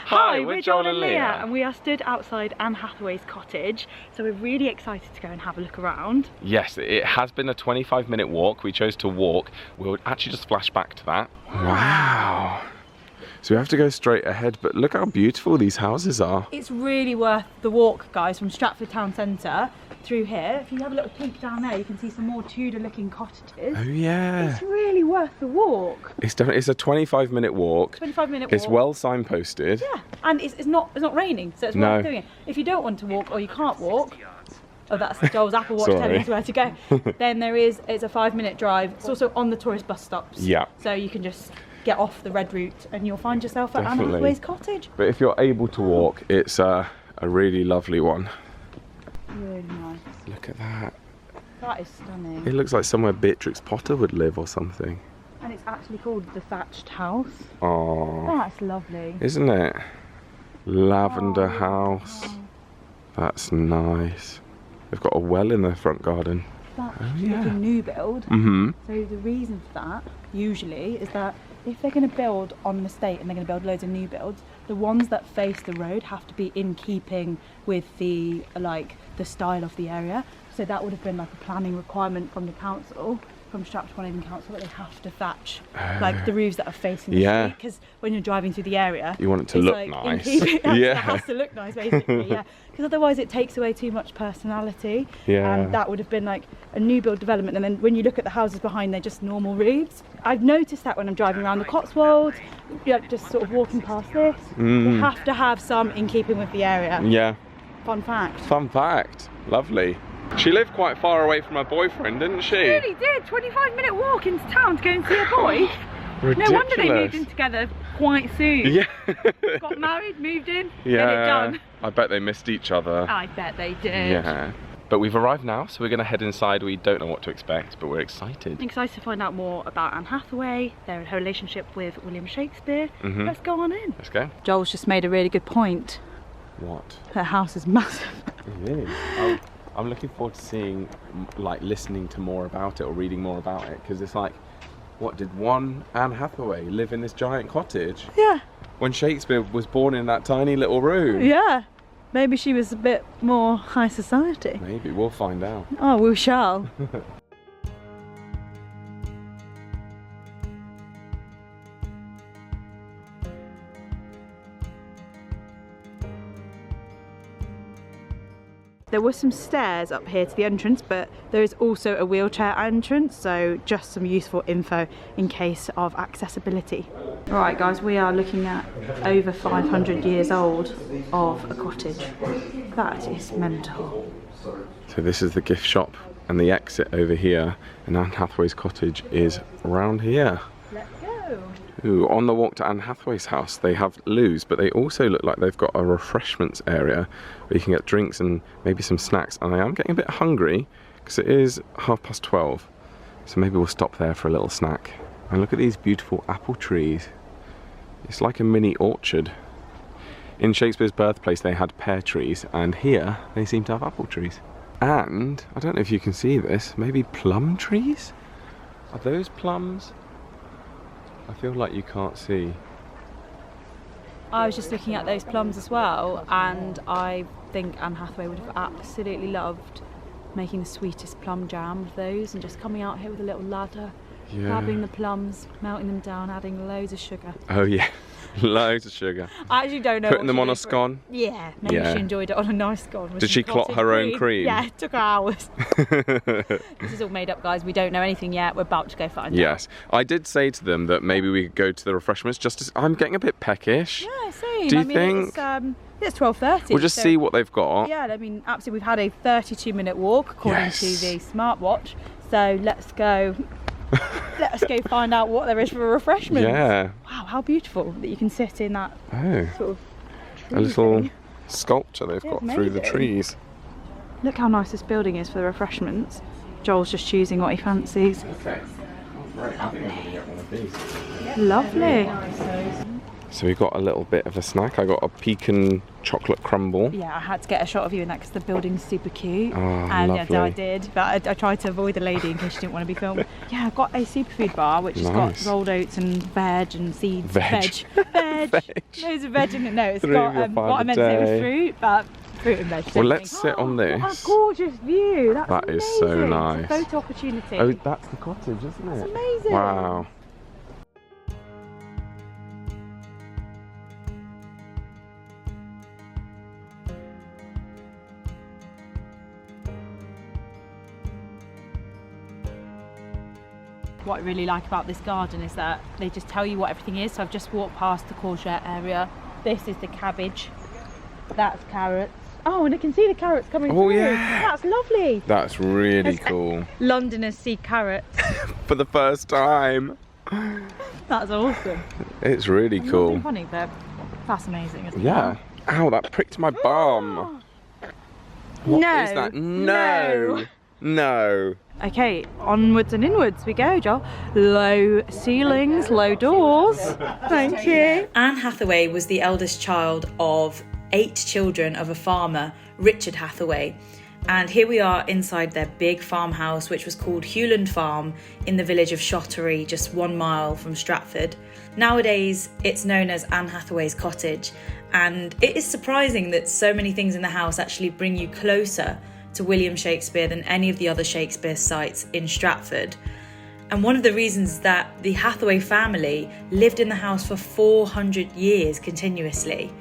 Hi, we're Joel and Lia, and we are stood outside Anne Hathaway's cottage, so we're really excited to go and have a look around. Yes, it has been a 25-minute walk. We chose to walk. We'll actually just flash back to that. Wow. So we have to go straight ahead, but look how beautiful these houses are. It's really worth the walk, guys, from Stratford town centre through here. If you have a little peek down there, you can see some more Tudor-looking cottages. Oh yeah. It's really worth the walk. It's definitely, it's a 25-minute walk. 25-minute walk. It's well signposted. Yeah, and it's not raining, so it's worth doing it. If you don't want to walk or you can't walk, oh, that's Joel's Apple Watch telling us where to go. Then it's a 5-minute drive. It's also on the tourist bus stops. Yeah. So you can just get off the red route and you'll find yourself at Anne Hathaway's cottage. But if you're able to walk, it's a really lovely one. Really nice. Look at that. That is stunning. It looks like somewhere Beatrix Potter would live or something. And it's actually called the Thatched House. Oh. That's lovely. Isn't it? Lavender house. Wow. That's nice. They've got a well in their front garden. That's like a new build. So the reason for that, usually, is that if they're going to build on an estate and they're going to build loads of new builds, the ones that face the road have to be in keeping with the style of the area. So that would have been like a planning requirement from the council, from Stratford-Upon-Avon Council, that they have to thatch like the roofs that are facing the street, because when you're driving through the area, you want it to look nice. It has to look nice, basically. Yeah, because otherwise it takes away too much personality. And that would have been like a new build development, and then when you look at the houses behind, they're just normal roofs. I've noticed that when I'm driving around the Cotswolds, just sort of walking past this, you have to have some in keeping with the area. Yeah. Fun fact. Fun fact. Lovely. She lived quite far away from her boyfriend, didn't she? She really did. 25-minute walk into town to go and see her boy. Ridiculous. No wonder they moved in together quite soon. Yeah. Got married, moved in, get it done. I bet they missed each other. I bet they did. Yeah. But we've arrived now, so we're going to head inside. We don't know what to expect, but we're excited. Excited to find out more about Anne Hathaway, her relationship with William Shakespeare. Let's go on in. Let's go. Joel's just made a really good point. What? Her house is massive. Really? I'm looking forward to seeing, listening to more about it or reading more about it, because it's like, what, did one Anne Hathaway live in this giant cottage? Yeah. When Shakespeare was born in that tiny little room? Yeah. Maybe she was a bit more high society. Maybe, we'll find out. Oh, we shall. There were some stairs up here to the entrance, but there is also a wheelchair entrance, so just some useful info in case of accessibility. Alright guys, we are looking at over 500 years old of a cottage. That is mental. So this is the gift shop and the exit over here, and Anne Hathaway's cottage is around here. Let's go. Ooh, on the walk to Anne Hathaway's house, they have loos, but they also look like they've got a refreshments area where you can get drinks and maybe some snacks. And I am getting a bit hungry because it is 12:30, so maybe we'll stop there for a little snack. And look at these beautiful apple trees. It's like a mini orchard. In Shakespeare's birthplace, they had pear trees, and here they seem to have apple trees. And I don't know if you can see this, maybe plum trees? Are those plums? I feel like you can't see. I was just looking at those plums as well, and I think Anne Hathaway would have absolutely loved making the sweetest plum jam of those and just coming out here with a little ladder, grabbing the plums, melting them down, adding loads of sugar. Oh yeah, loads of sugar. I actually don't know. Putting them on a scone? Yeah, maybe she enjoyed it on a nice scone. Did she clot her own cream? Yeah, it took her hours. This is all made up, guys. We don't know anything yet. We're about to go find out. Yes, I did say to them that maybe we could go to the refreshments just as I'm getting a bit peckish. Yeah, same. Do you think? It's 12:30. We'll just see what they've got. Yeah, I mean, absolutely. We've had a 32-minute walk according to the smartwatch. So let's go. Let's go find out what there is for refreshments. Yeah. Wow, how beautiful that you can sit in that sort of tree. A little sculpture they've got through the trees. Look how nice this building is for the refreshments. Joel's just choosing what he fancies. Okay. Right, I think I'm going to get one of these. Lovely. So we got a little bit of a snack. I got a pecan chocolate crumble. Yeah, I had to get a shot of you in that because the building's super cute. Oh, and lovely. yeah, I did, but I tried to avoid the lady in case she didn't want to be filmed. Yeah, I got a superfood bar which has got rolled oats and veg and seeds. Veg. Loads of veg in it. No, it's got what I meant to say was fruit, but fruit and veg. Well, let's sit on this. What a gorgeous view. That's that amazing. Is so nice. It's a photo opportunity. Oh, that's the cottage, isn't it? That's amazing. Wow. What I really like about this garden is that they just tell you what everything is. So I've just walked past the courgette area. This is the cabbage. That's carrots. Oh, and I can see the carrots coming through. Yeah. That's lovely. That's really cool. Londoners see carrots. For the first time. That's awesome. It's really I'm cool. Not being funny, but that's amazing, isn't Yeah. it? Ow, that pricked my bum. What is that? No. No. Okay, onwards and inwards we go, Joel. Low ceilings, low doors. Thank you. Anne Hathaway was the eldest child of 8 children of a farmer, Richard Hathaway. And here we are inside their big farmhouse, which was called Hewland Farm in the village of Shottery, just 1 mile from Stratford. Nowadays, it's known as Anne Hathaway's Cottage. And it is surprising that so many things in the house actually bring you closer to William Shakespeare than any of the other Shakespeare sites in Stratford. And one of the reasons that the Hathaway family lived in the house for 400 years continuously,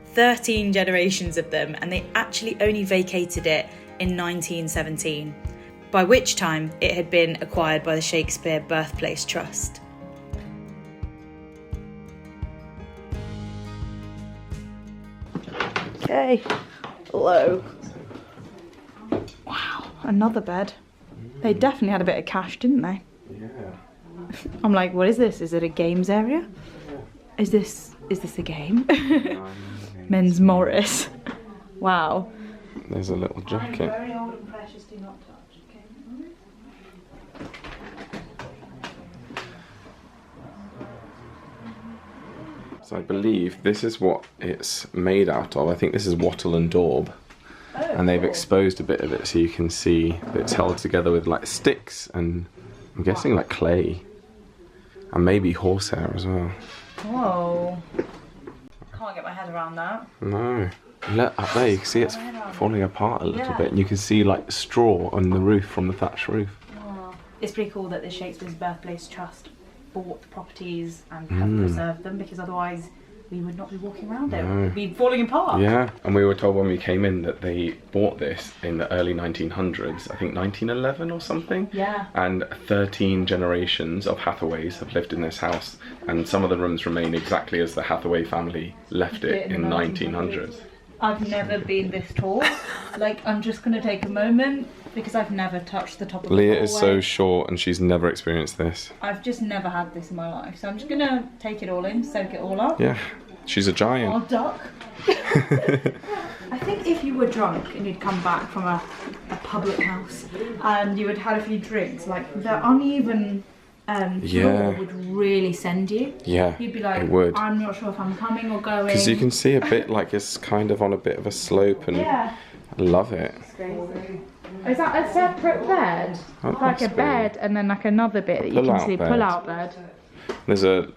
13 generations of them, and they actually only vacated it in 1917, by which time it had been acquired by the Shakespeare Birthplace Trust. Okay, hello. Wow, another bed. They definitely had a bit of cash, didn't they? Yeah. I'm like, what is this? Is it a games area? Is this a game? Men's Morris. Wow. There's a little jacket. Very old and precious, do not touch. Okay. So I believe this is what it's made out of. I think this is wattle and daub. And they've exposed a bit of it so you can see that it's held together with like sticks and I'm guessing like clay. And maybe horsehair as well. Whoa. Can't get my head around that. No. Look up there, you can see it's falling apart a little bit and you can see like straw on the roof from the thatched roof. Oh. It's pretty cool that the Shakespeare's Birthplace Trust bought the properties and have preserved them, because otherwise we would not be walking around it. It would be falling apart. Yeah, and we were told when we came in that they bought this in the early 1900s, I think 1911 or something. Yeah. And 13 generations of Hathaways have lived in this house, and some of the rooms remain exactly as the Hathaway family left it in 1900s. I've never been this tall. Like, I'm just going to take a moment because I've never touched the top of the Leah hallway. is so short and she's never experienced this. I've just never had this in my life. So I'm just going to take it all in, soak it all up. Yeah, she's a giant. I'll duck. I think if you were drunk and you'd come back from a public house and you had had a few drinks, like the uneven floor would really send you. Yeah, you'd be like, it would. I'm not sure if I'm coming or going. Because you can see a bit like it's kind of on a bit of a slope, and I love it. Is that a separate bed? Like a bed and then like another bit that you can see, pull-out bed. There's a,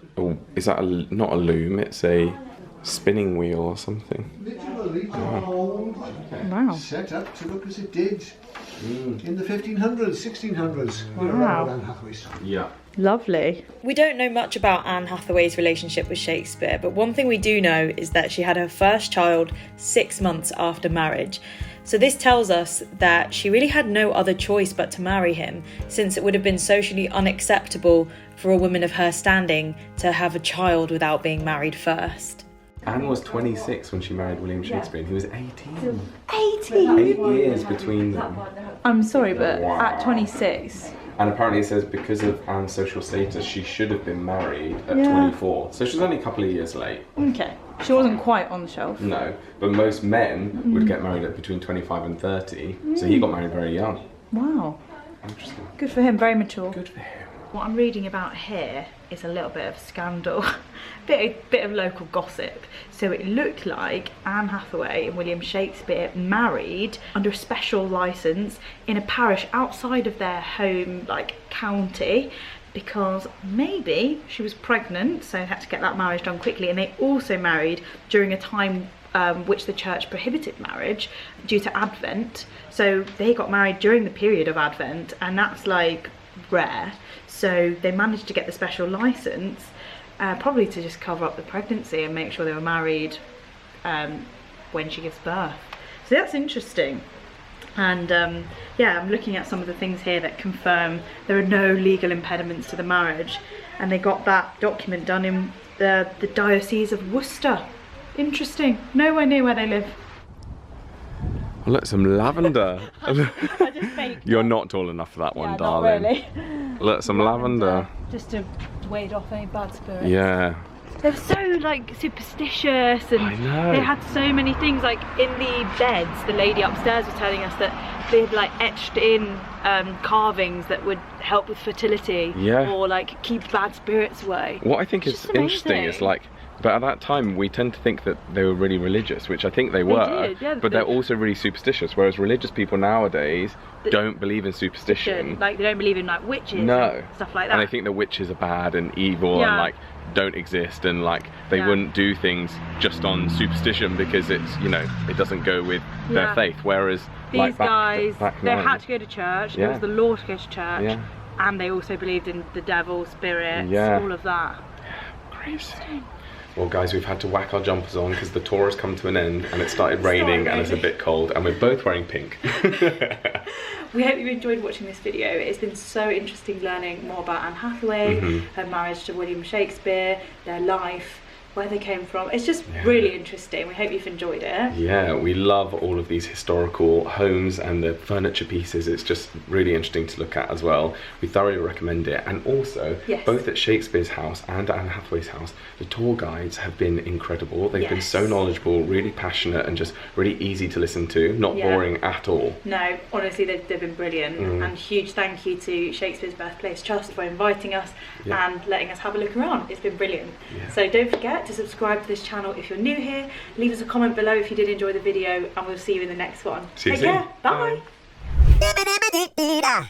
is that not a loom, it's a spinning wheel or something. Literally Wow. set up to look as it did in the 1500s, 1600s. Wow. Anne Hathaway's. Yeah. Lovely. We don't know much about Anne Hathaway's relationship with Shakespeare, but one thing we do know is that she had her first child 6 months after marriage. So this tells us that she really had no other choice but to marry him, since it would have been socially unacceptable for a woman of her standing to have a child without being married first. Anne was 26 when she married William Shakespeare, and he was 18. 18? 8 years between them. I'm sorry, but at 26... And apparently it says because of Anne's social status, she should have been married at 24. So she's only a couple of years late. Okay. She wasn't quite on the shelf. No, but most men would get married at between 25 and 30. So he got married very young. Wow. Interesting. Good for him, very mature. Good for him. What I'm reading about here is a little bit of scandal, bit of local gossip. So it looked like Anne Hathaway and William Shakespeare married under a special licence in a parish outside of their home, like, county, because maybe she was pregnant, so had to get that marriage done quickly. And they also married during a time which the church prohibited marriage due to Advent. So they got married during the period of Advent, and that's like rare. So they managed to get the special license, probably to just cover up the pregnancy and make sure they were married when she gives birth. So that's interesting. And yeah, I'm looking at some of the things here that confirm there are no legal impediments to the marriage, and they got that document done in the Diocese of Worcester. Interesting. Nowhere near where they live. Oh, look, some lavender. I just faked You're it. not tall enough for that one, Yeah, darling. not really. Look, some lavender. Just to ward off any bad spirits. Yeah. They were so like superstitious, and I know. they had so many things. Like in the beds, the lady upstairs was telling us that they had like etched in carvings that would help with fertility, Yeah. or like keep bad spirits away. What I think It's is just interesting is amazing. like, but at that time we tend to think that they were really religious, which I think they were, did, yeah, but they're also really superstitious, whereas religious people nowadays don't believe in superstition. Like they don't believe in like witches, No. and stuff like that. And I think the witches are bad and evil and Yeah. like don't exist, and like they Yeah. wouldn't do things just on superstition because it's, you know, it doesn't go with their Yeah. faith, whereas These like guys, back they then, had to go to church. It Yeah. was the law to go to church, Yeah. and they also believed in the devil, spirits, Yeah. all of that. crazy. Well guys, we've had to whack our jumpers on because the tour has come to an end and it started raining and it's a bit cold, and we're both wearing pink. We hope you enjoyed watching this video. It's been so interesting learning more about Anne Hathaway, her marriage to William Shakespeare, their life, where they came from. It's just really interesting. We hope you've enjoyed it. Yeah, we love all of these historical homes and the furniture pieces. It's just really interesting to look at as well. We thoroughly recommend it. And also, Yes. both at Shakespeare's house and Anne Hathaway's house, the tour guides have been incredible. They've been so knowledgeable, really passionate, and just really easy to listen to. Not boring at all. No, honestly, they've been brilliant. And huge thank you to Shakespeare's Birthplace Trust for inviting us and letting us have a look around. It's been brilliant. So don't forget to subscribe to this channel if you're new here. Leave us a comment below if you did enjoy the video, and we'll see you in the next one. See you Take soon. care. Bye. Bye.